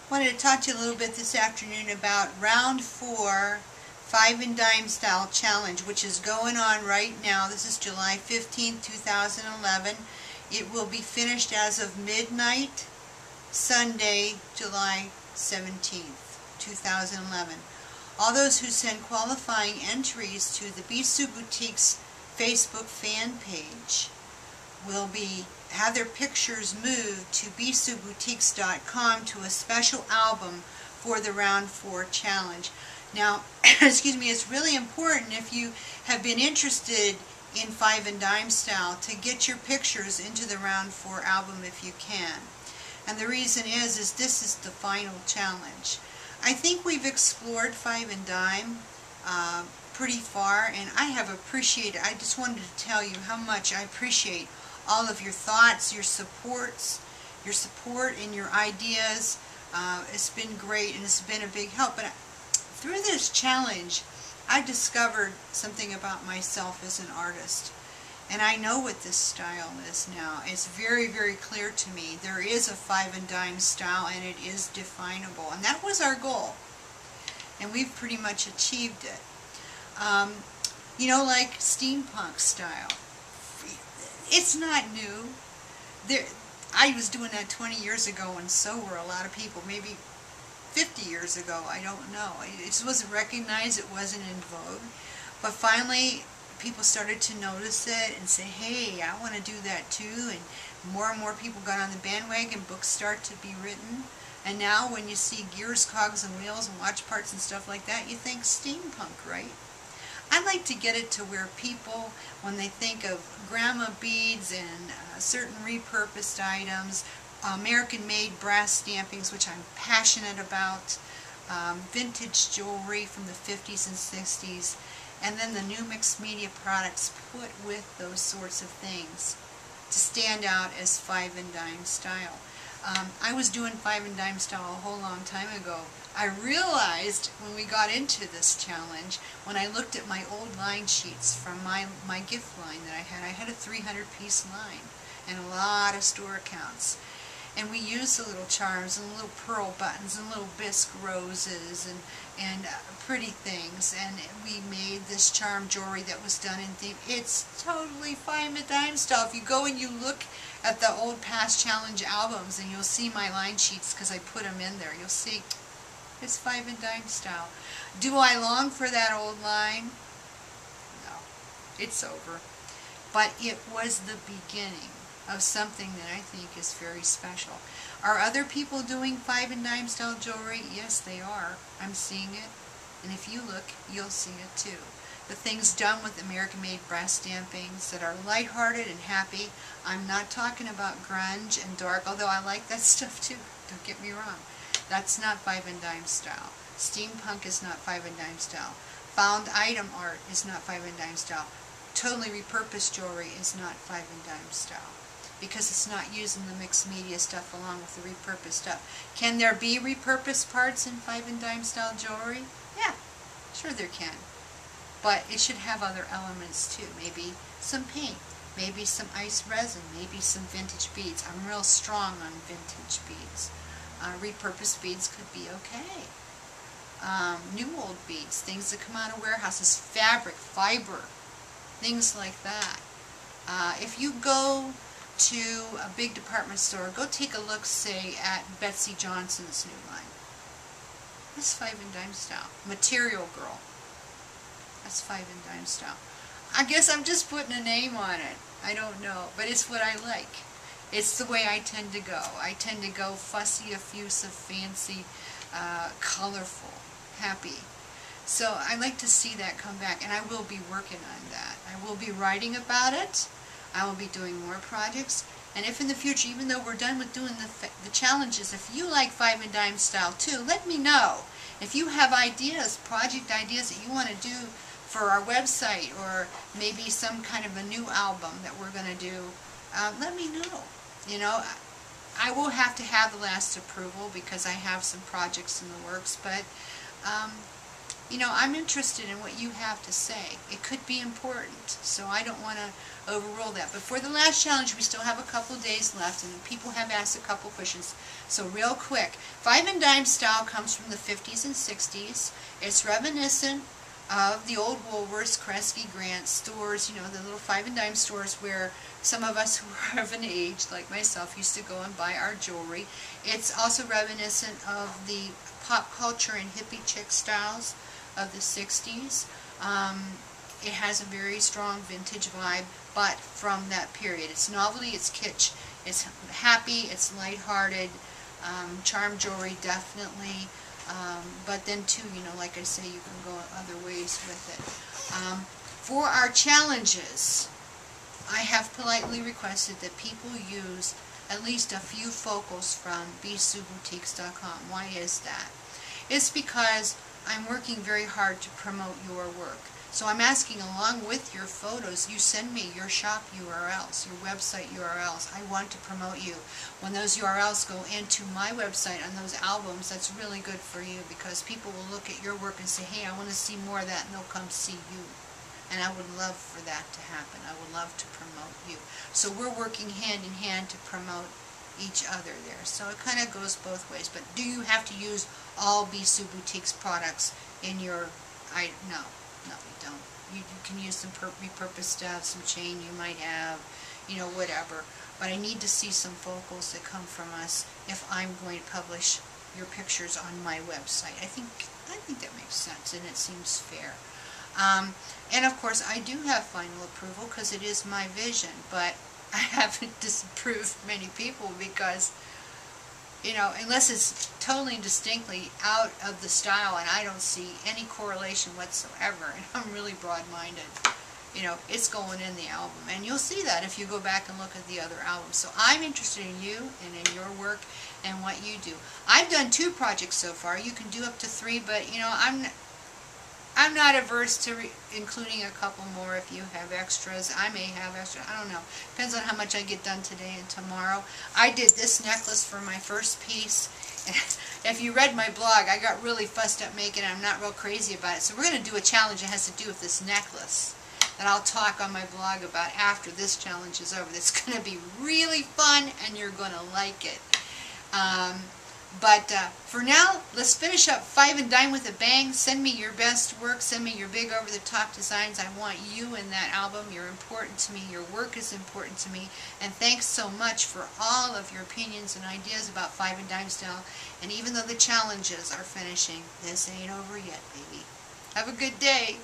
Wanted to talk to you a little bit this afternoon about round 4 5 and Dime Style Challenge, which is going on right now. This is July 15th, 2011. It will be finished as of midnight, Sunday, July 17th, 2011. All those who send qualifying entries to the Bisou Boutique's Facebook fan page will have their pictures moved to bisouboutiques.com to a special album for the round 4 challenge. Now, excuse me, it's really important if you have been interested in 5 and Dime Style to get your pictures into the round 4 album if you can. And the reason is this is the final challenge. I think we've explored 5 and Dime pretty far, and I have appreciated, I just wanted to tell you how much I appreciate all of your thoughts, your support and your ideas. It's been great and it's been a big help. But through this challenge, I discovered something about myself as an artist. And I know what this style is now. It's very, very clear to me. There is a 5 and Dime style, and it is definable. And that was our goal. And we've pretty much achieved it. You know, like steampunk style. It's not new. I was doing that 20 years ago, and so were a lot of people. Maybe 50 years ago, I don't know. It just wasn't recognized, it wasn't in vogue. But finally, people started to notice it and say, hey, I want to do that too. And more people got on the bandwagon, books start to be written. And now when you see gears, cogs, and wheels, and watch parts and stuff like that, you think steampunk, right? I like to get it to where people, when they think of grandma beads and certain repurposed items, American-made brass stampings, which I'm passionate about, vintage jewelry from the 50s and 60s, and then the new mixed media products put with those sorts of things to stand out as 5 and Dime Style. I was doing 5 and Dime Style a whole long time ago. I realized when we got into this challenge, when I looked at my old line sheets from my gift line that I had a 300-piece line and a lot of store accounts. And we used the little charms and little pearl buttons and little bisque roses and pretty things. And we made this charm jewelry that was done in theme. It's totally 5 and Dime Style. If you go and you look at the old past challenge albums, and you'll see my line sheets because I put them in there, you'll see it's 5 and Dime Style. Do I long for that old line? No. It's over. But it was the beginning of something that I think is very special. Are other people doing 5 and Dime Style jewelry? Yes, they are. I'm seeing it. And if you look, you'll see it too. The things done with American-made brass stampings that are lighthearted and happy. I'm not talking about grunge and dark, although I like that stuff too. Don't get me wrong. That's not 5 and Dime Style. Steampunk is not 5 and Dime Style. Found item art is not 5 and Dime Style. Totally repurposed jewelry is not 5 and Dime Style, because it's not using the mixed media stuff along with the repurposed stuff. Can there be repurposed parts in 5 and Dime Style jewelry? Yeah, sure there can. But it should have other elements too. Maybe some paint, maybe some ice resin, maybe some vintage beads. I'm real strong on vintage beads. Repurposed beads could be okay. New old beads, things that come out of warehouses, fabric, fiber, things like that. If you go to a big department store, go take a look, say, at Betsey Johnson's new line. That's 5 and Dime Style. Material Girl. That's 5 and Dime Style. I guess I'm just putting a name on it. I don't know, but it's what I like. It's the way I tend to go. I tend to go fussy, effusive, fancy, colorful, happy. So I like to see that come back, and I will be working on that. I will be writing about it. I will be doing more projects. And if in the future, even though we're done with doing the challenges, if you like 5 and Dime Style too, let me know. If you have ideas, project ideas that you want to do for our website, or maybe some kind of a new album that we're going to do, let me know. You know, I will have to have the last approval because I have some projects in the works, but you know, I'm interested in what you have to say. It could be important, so I don't want to overrule that. But for the last challenge, we still have a couple days left, and people have asked a couple questions. So real quick, Five and Dime style comes from the 50s and 60s. It's reminiscent of the old Woolworths, Kresge, Grant stores, you know, the little Five and Dime stores where some of us who are of an age, like myself, used to go and buy our jewelry. It's also reminiscent of the pop culture and hippie chick styles of the 60s. It has a very strong vintage vibe, but from that period. It's novelty, it's kitsch, it's happy, it's lighthearted, charm jewelry definitely, but then too, you know, like I say, you can go other ways with it. For our challenges, I have politely requested that people use at least a few focals from bsueboutiques.com. Why is that? It's because I'm working very hard to promote your work. So I'm asking, along with your photos, you send me your shop URLs, your website URLs. I want to promote you. When those URLs go into my website on those albums, that's really good for you, because people will look at your work and say, hey, I want to see more of that, and they'll come see you. And I would love for that to happen. I would love to promote you. So we're working hand in hand to promote each other there. So it kind of goes both ways. But do you have to use all Bisou Boutiques products in your... No, you don't. You can use some repurposed stuff, some chain you might have, you know, whatever. But I need to see some focals that come from us if I'm going to publish your pictures on my website. I think that makes sense, and it seems fair. And of course, I do have final approval because it is my vision, but I haven't disapproved many people because, you know, unless it's totally and distinctly out of the style and I don't see any correlation whatsoever, and I'm really broad-minded, you know, it's going in the album. And you'll see that if you go back and look at the other albums. So I'm interested in you and in your work and what you do. I've done 2 projects so far. You can do up to 3, but, you know, I'm not averse to including a couple more if you have extras. I may have extra. I don't know. Depends on how much I get done today and tomorrow. I did this necklace for my first piece. If you read my blog, I got really fussed up making it. I'm not real crazy about it. So we're going to do a challenge that has to do with this necklace that I'll talk on my blog about after this challenge is over. It's going to be really fun, and you're going to like it. But for now, let's finish up Five and Dime with a bang. Send me your best work. Send me your big over-the-top designs. I want you in that album. You're important to me. Your work is important to me. And thanks so much for all of your opinions and ideas about Five and Dime style. And even though the challenges are finishing, this ain't over yet, baby. Have a good day.